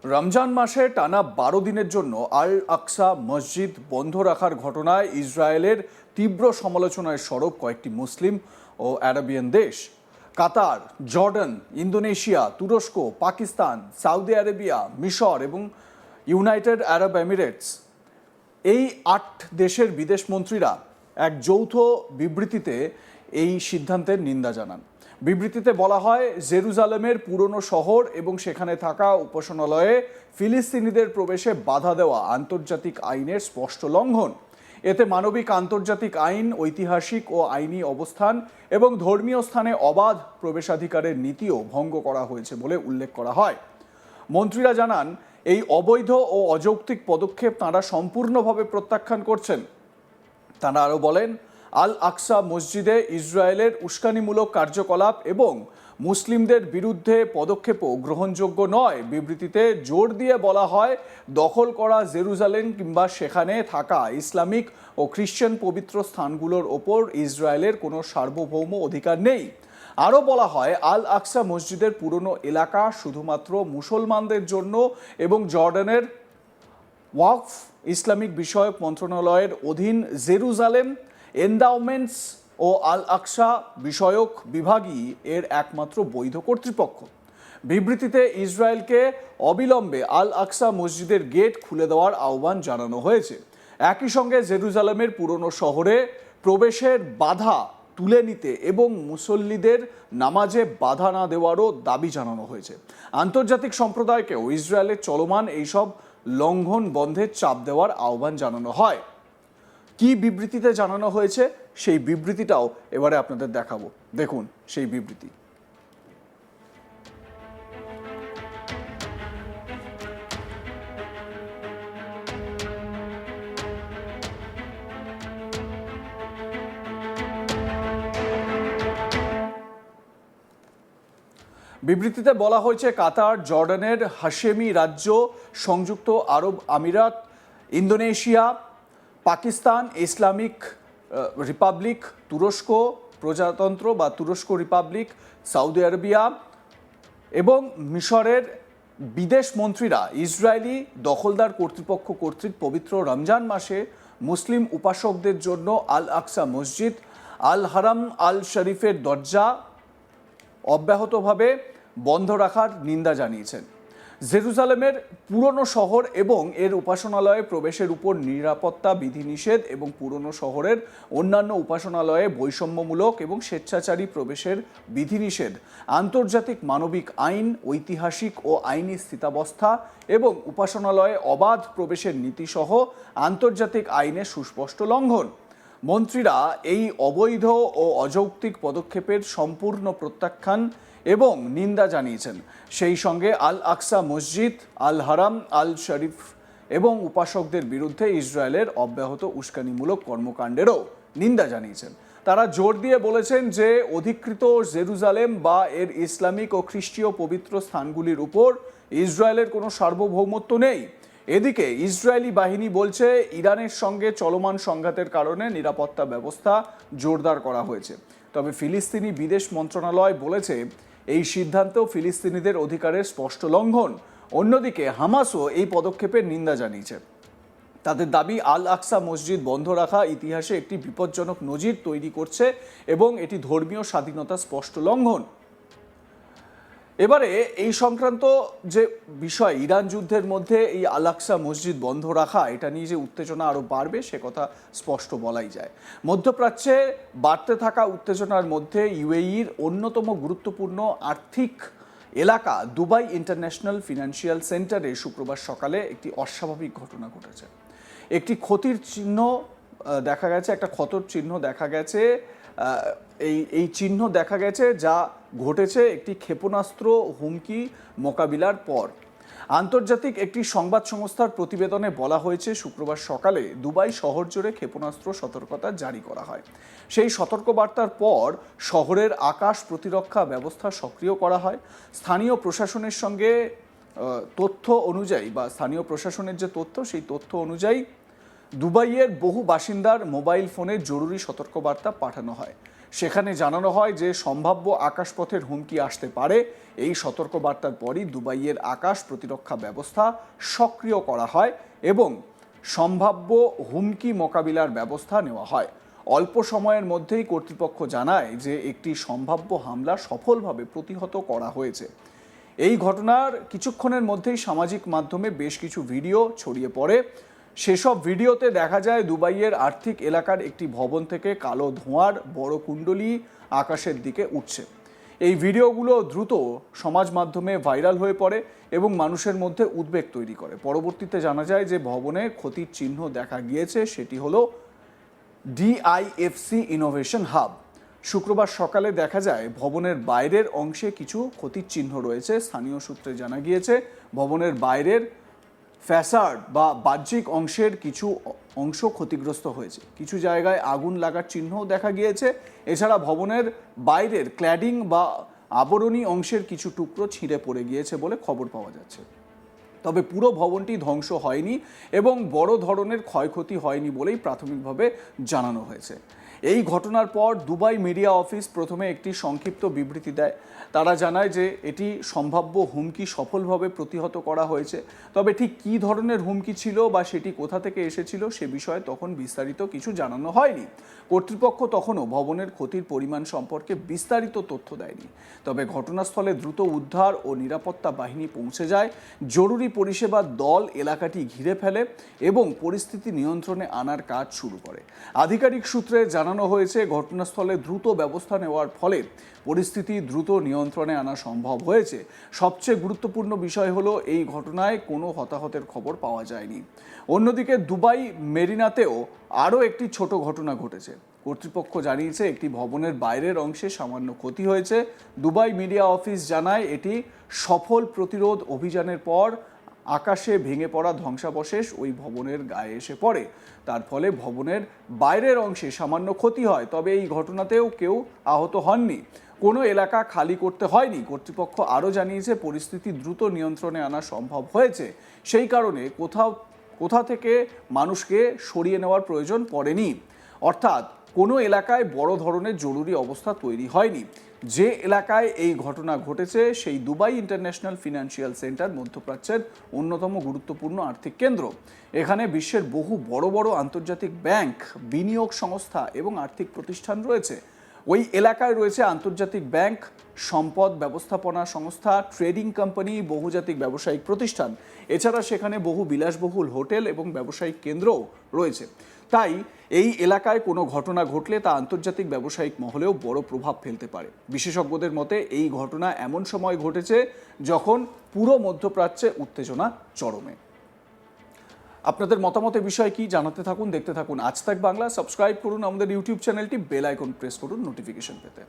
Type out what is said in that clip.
রমজান মাসে টানা ১২ দিনের জন্য আল আকসা মসজিদ বন্ধ রাখার ঘটনায় ইসরায়েলের তীব্র সমালোচনায় সরব কয়েকটি মুসলিম ও আরবিয়ান দেশ। কাতার, জর্ডান, ইন্দোনেশিয়া, তুরস্ক, পাকিস্তান, সৌদি আরবিয়া, মিশর এবং ইউনাইটেড আরব এমিরেটস, এই ৮ দেশের বিদেশমন্ত্রীরা এক যৌথ বিবৃতিতে এই সিদ্ধান্তের নিন্দা জানান। বিবৃতিতে বলা হয়, জেরুজালেমের পুরনো শহর এবং সেখানে থাকা উপাসনালয়ে ফিলিস্তিনিদের প্রবেশে বাধা দেওয়া আন্তর্জাতিক আইনের স্পষ্ট লঙ্ঘন। এতে মানবিক আন্তর্জাতিক আইন, ঐতিহাসিক ও আইনি অবস্থান এবং ধর্মীয় স্থানে অবাধ প্রবেশাধিকারের নীতিও ভঙ্গ করা হয়েছে বলে উল্লেখ করা হয়। মন্ত্রীরা জানান, এই অবৈধ ও অযৌক্তিক পদক্ষেপ তাঁরা সম্পূর্ণভাবে প্রত্যাখ্যান করছেন। তাঁরা আরও বলেন, আল আকসা মসজিদে ইসরায়েলের উস্কানিমূলক কার্যকলাপ এবং মুসলিমদের বিরুদ্ধে পদক্ষেপও গ্রহণযোগ্য নয়। বিবৃতিতে জোর দিয়ে বলা হয়, দখল করা জেরুজালেম কিংবা সেখানে থাকা ইসলামিক ও খ্রিশ্চান পবিত্র স্থানগুলোর ওপর ইসরায়েলের কোনো সার্বভৌম অধিকার নেই। আরও বলা হয়, আল আকসা মসজিদের পুরনো এলাকা শুধুমাত্র মুসলমানদের জন্য এবং জর্ডানের ওয়াকফ ইসলামিক বিষয়ক মন্ত্রণালয়ের অধীন জেরুজালেম এন্ডাওমেন্টস ও আল আকসা বিষয়ক বিভাগই এর একমাত্র বৈধ কর্তৃপক্ষ। বিবৃতিতে ইসরায়েলকে অবিলম্বে আল আকসা মসজিদের গেট খুলে দেওয়ার আহ্বান জানানো হয়েছে। একই সঙ্গে জেরুজালেমের পুরনো শহরে প্রবেশের বাধা তুলে নিতে এবং মুসল্লিদের নামাজে বাধা না দেওয়ারও দাবি জানানো হয়েছে। আন্তর্জাতিক সম্প্রদায়কেও ইসরায়েলের চলমান এইসব লঙ্ঘন বন্ধের চাপ দেওয়ার আহ্বান জানানো হয়। কি বিবৃতিতে জানানো হয়েছে সেই বিবৃতিটাও এবারে আপনাদের দেখাবো। দেখুন সেই বিবৃতি। বিবৃতিতে বলা হয়েছে, কাতার, জর্ডানের হাশেমি রাজ্য, সংযুক্ত আরব আমিরাত, ইন্দোনেশিয়া, পাকিস্তান ইসলামিক রিপাবলিক, তুরস্ক প্রজাতন্ত্র বা তুরস্ক রিপাবলিক, সৌদি আরবিয়া এবং মিশরের বিদেশ মন্ত্রীরা ইসরায়েলি দখলদার কর্তৃপক্ষ কর্তৃক পবিত্র রমজান মাসে মুসলিম উপাসকদের জন্য আল আকসা মসজিদ, আল হারাম আল শরীফের দরজা অব্যাহতভাবে বন্ধ রাখার নিন্দা জানিয়েছেন। জেরুজালেমের পুরনো শহর এবং এর উপাসনালয়ে প্রবেশের উপর নিরাপত্তা বিধিনিষেধ এবং পুরনো শহরের অন্যান্য উপাসনালয়ে বৈষম্যমূলক এবং স্বেচ্ছাচারী প্রবেশের বিধিনিষেধ, আন্তর্জাতিক মানবিক আইন, ঐতিহাসিক ও আইনি স্থিতাবস্থা এবং উপাসনালয়ে অবাধ প্রবেশের নীতিসহ আন্তর্জাতিক আইনের সুস্পষ্ট লঙ্ঘন। মন্ত্রীরা এই অবৈধ ও অযৌক্তিক পদক্ষেপের সম্পূর্ণ প্রত্যাখ্যান এবং নিন্দা জানিয়েছেন। সেই সঙ্গে আল আকসা মসজিদ, আল হারাম আল শরীফ এবং উপাসকদের বিরুদ্ধে ইসরায়েলের অব্যাহত উস্কানিমূলক কর্মকাণ্ডেরও নিন্দা জানিয়েছেন। তারা জোর দিয়ে বলেছেন যে অধিকৃত জেরুজালেম বা এর ইসলামিক ও খ্রিস্টীয় পবিত্র স্থানগুলির উপর ইসরায়েলের কোনো সার্বভৌমত্ব নেই। এদিকে ইসরায়েলি বাহিনী বলছে, ইরানের সঙ্গে চলমান সংঘাতের কারণে নিরাপত্তা ব্যবস্থা জোরদার করা হয়েছে। তবে ফিলিস্তিনি বিদেশ মন্ত্রণালয় বলেছে, এই সিদ্ধান্ত ফিলিস্তিনিদের অধিকারের স্পষ্ট লঙ্ঘন। অন্যদিকে হামাসও এই পদক্ষেপের নিন্দা জানিয়েছে। তাদের দাবি, আল আকসা মসজিদ বন্ধ রাখা ইতিহাসে একটি বিপজ্জনক নজির তৈরি করছে এবং এটি ধর্মীয় স্বাধীনতার স্পষ্ট লঙ্ঘন। এবারে এই সংক্রান্ত যে বিষয়, ইরান যুদ্ধের মধ্যে এই আল আকসা মসজিদ বন্ধ রাখা, এটা নিয়ে যে উত্তেজনা আরও বাড়বে সে কথা স্পষ্ট বলাই যায়। মধ্যপ্রাচ্যে বাড়তে থাকা উত্তেজনার মধ্যে ইউএইর অন্যতম গুরুত্বপূর্ণ আর্থিক এলাকা দুবাই ইন্টারন্যাশনাল ফিনান্সিয়াল সেন্টারে শুক্রবার সকালে একটি অস্বাভাবিক ঘটনা ঘটেছে। একটি ক্ষতির চিহ্ন দেখা গেছে, একটা ক্ষতর চিহ্ন দেখা গেছে। এই চিহ্ন দেখা গেছে যা ঘটেছে একটি ক্ষেপণাস্ত্র হুমকি মোকাবিলার পর। আন্তর্জাতিক একটি সংবাদ সংস্থার প্রতিবেদনে বলা হয়েছে, শুক্রবার সকালে দুবাই শহর জুড়ে ক্ষেপণাস্ত্র সতর্কতা জারি করা হয়। সেই সতর্কবার্তার পর শহরের আকাশ প্রতিরক্ষা ব্যবস্থা সক্রিয় করা হয়। স্থানীয় প্রশাসনের সঙ্গে তথ্য অনুযায়ী বা স্থানীয় প্রশাসনের যে তথ্য, সেই তথ্য অনুযায়ী দুবাইয়ের বহু বাসিন্দার মোবাইল ফোনে জরুরি সতর্কবার্তা পাঠানো হয়। সেখানে জানানো হয় যে সম্ভাব্য আকাশপথের হুমকি আসতে পারে। এই সতর্কবার্তার পরই দুবাইয়ের আকাশ প্রতিরক্ষা ব্যবস্থা সক্রিয় করা হয় এবং সম্ভাব্য হুমকি মোকাবিলার ব্যবস্থা নেওয়া হয়। অল্প সময়ের মধ্যেই কর্তৃপক্ষ জানায় যে একটি সম্ভাব্য হামলা সফলভাবে প্রতিহত করা হয়েছে। এই ঘটনার কিছুক্ষণের মধ্যেই সামাজিক মাধ্যমে বেশ কিছু ভিডিও ছড়িয়ে পড়ে। সেসব ভিডিওতে দেখা যায় দুবাইয়ের আর্থিক এলাকার একটি ভবন থেকে কালো ধোঁয়ার বড় কুণ্ডলী আকাশের দিকে উঠছে। এই ভিডিওগুলো দ্রুত সমাজ মাধ্যমে ভাইরাল হয়ে পড়ে এবং মানুষের মধ্যে উদ্বেগ তৈরি করে। পরবর্তীতে জানা যায় যে ভবনে ক্ষতির চিহ্ন দেখা গিয়েছে, সেটি হলো ডিআইএফসি ইনোভেশন হাব। শুক্রবার সকালে দেখা যায় ভবনের বাইরের অংশে কিছু ক্ষতির চিহ্ন রয়েছে। স্থানীয় সূত্রে জানা গিয়েছে ভবনের বাইরের ফ্যাসাড বা বাহ্যিক অংশের কিছু অংশ ক্ষতিগ্রস্ত হয়েছে। কিছু জায়গায় আগুন লাগার চিহ্নও দেখা গিয়েছে। এছাড়া ভবনের বাইরের ক্ল্যাডিং বা আবরণী অংশের কিছু টুকরো ছিঁড়ে পড়ে গিয়েছে বলে খবর পাওয়া যাচ্ছে। তবে পুরো ভবনটি ধ্বংস হয়নি এবং বড় ধরনের ক্ষয়ক্ষতি হয়নি বলেই প্রাথমিকভাবে জানানো হয়েছে। এই ঘটনার পর দুবাই মিডিয়া অফিস প্রথমে একটি সংক্ষিপ্ত বিবৃতি দেয়। তারা জানায় যে এটি সম্ভাব্য হুমকি সফলভাবে প্রতিহত করা হয়েছে। তবে ঠিক কী ধরনের হুমকি ছিল বা সেটি কোথা থেকে এসেছিল সে বিষয়ে তখন বিস্তারিত কিছু জানানো হয়নি। কর্তৃপক্ষ তখনও ভবনের ক্ষতির পরিমাণ সম্পর্কে বিস্তারিত তথ্য দেয়নি। তবে ঘটনাস্থলে দ্রুত উদ্ধার ও নিরাপত্তা বাহিনী পৌঁছে যায়। জরুরি পরিষেবা দল এলাকাটি ঘিরে ফেলে এবং পরিস্থিতি নিয়ন্ত্রণে আনার কাজ শুরু করে। আধিকারিক সূত্রে জানানো হয়েছে ঘটনাস্থলে দ্রুত ব্যবস্থা নেওয়ার ফলে পরিস্থিতি দ্রুত নিয়ন্ত্রণে আনা সম্ভব হয়েছে। সবচেয়ে গুরুত্বপূর্ণ বিষয় হলো এই ঘটনায় কোনো হতাহতের খবর পাওয়া যায়নি। অন্যদিকে দুবাই মেরিনাতেও আরও একটি ছোট ঘটনা ঘটেছে। কর্তৃপক্ষ জানিয়েছে একটি ভবনের বাইরের অংশে সামান্য ক্ষতি হয়েছে। দুবাই মিডিয়া অফিস জানায় এটি সফল প্রতিরোধ অভিযানের পর আকাশে ভেঙে পড়া ধ্বংসাবশেষ ওই ভবনের গায়ে এসে পড়ে। তার ফলে ভবনের বাইরের অংশে সামান্য ক্ষতি হয়। তবে এই ঘটনাতেও কেউ আহত হননি, কোনো এলাকা খালি করতে হয়নি। কর্তৃপক্ষ আরও জানিয়েছে পরিস্থিতি দ্রুত নিয়ন্ত্রণে আনা সম্ভব হয়েছে। সেই কারণে কোথা থেকে মানুষকে সরিয়ে নেওয়ার প্রয়োজন পড়েনি। অর্থাৎ কোনো এলাকায় বড় ধরনের জরুরি অবস্থা তৈরি হয়নি। যে এলাকায় এই ঘটনা ঘটেছে সেই দুবাই ইন্টারন্যাশনাল ফিনান্সিয়াল সেন্টার মধ্যপ্রাচ্যের অন্যতম গুরুত্বপূর্ণ আর্থিক কেন্দ্র। এখানে বিশ্বের বহু বড় বড় আন্তর্জাতিক ব্যাংক, বিনিয়োগ সংস্থা এবং আর্থিক প্রতিষ্ঠান রয়েছে। ওই এলাকায় রয়েছে আন্তর্জাতিক ব্যাংক, সম্পদ ব্যবস্থাপনা সংস্থা, ট্রেডিং কোম্পানি, বহুজাতিক ব্যবসায়িক প্রতিষ্ঠান। এছাড়া সেখানে বহু বিলাসবহুল হোটেল এবং ব্যবসায়িক কেন্দ্রও রয়েছে। তাই এই এলাকায় কোনো ঘটনা ঘটলে তা আন্তর্জাতিক ব্যবসায়িক মহলেও বড় প্রভাব ফেলতে পারে। বিশেষজ্ঞদের মতে এই ঘটনা এমন সময় ঘটেছে যখন পুরো মধ্যপ্রাচ্যে উত্তেজনা চরমে। আপনাদের মতামতের বিষয় কি জানাতে থাকুন, দেখতে থাকুন আজ তাক বাংলা। সাবস্ক্রাইব করুন আমাদের ইউটিউব চ্যানেলটি, বেল আইকন প্রেস করুন নোটিফিকেশন পেতে।